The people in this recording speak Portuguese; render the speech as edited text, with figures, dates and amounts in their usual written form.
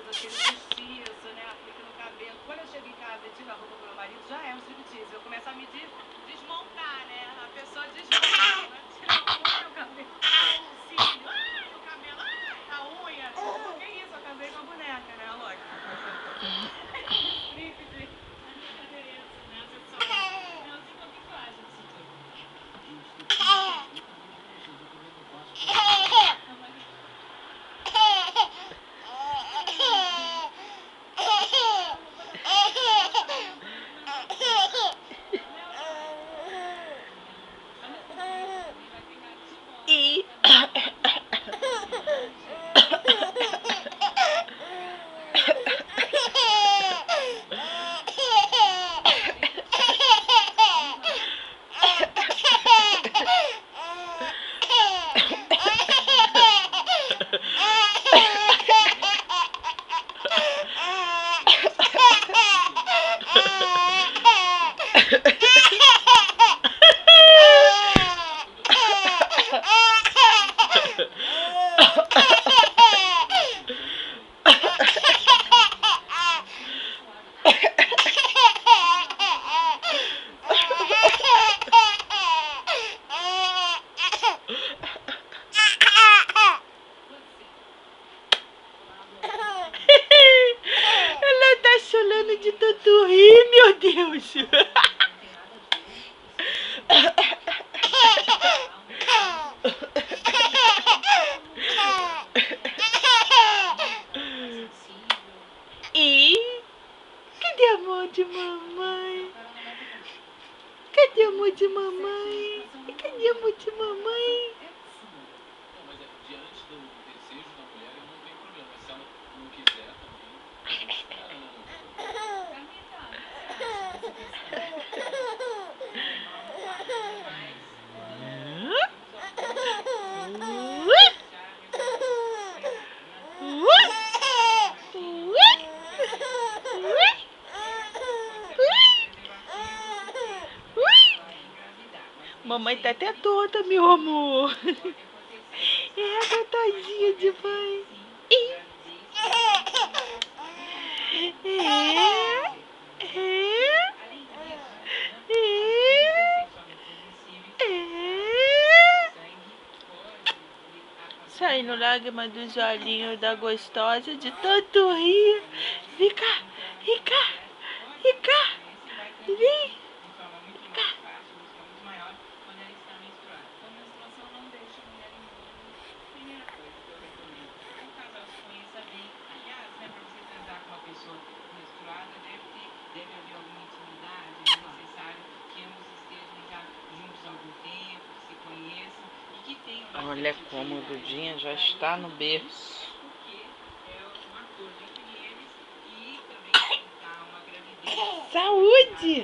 aquele justiça, né? Aplica no cabelo. Quando eu chego em casa e tiro a roupa pro meu marido, já é um striptease. Eu começo a me desmontar, né? A pessoa desmonta, né? Tira a unha, o cabelo, o cílio, ai, o cabelo, ai, a unha. Que isso? Eu casei com a boneca, né? Lógico. Striptease. Ela tá chorando de tanto rir, meu Deus. E cadê a mão de mamãe? Cadê a mão de mamãe? Cadê a mão de mamãe? Não, mas diante do desejo da mulher, eu não tenho problema. Se ela não quiser também, Mamãe tá até toda, meu amor. É, tadinha de mãe. Saindo lágrimas dos olhinhos da gostosa de tanto rir. Vem cá, vem cá, vem cá, vem. Deve haver alguma intimidade, é necessário que ambos estejam já juntos há algum tempo, que se conheçam e que tenham... Olha como o Dudinha já está no berço. Porque é um acordo entre eles e também tentar uma gravidez. Saúde!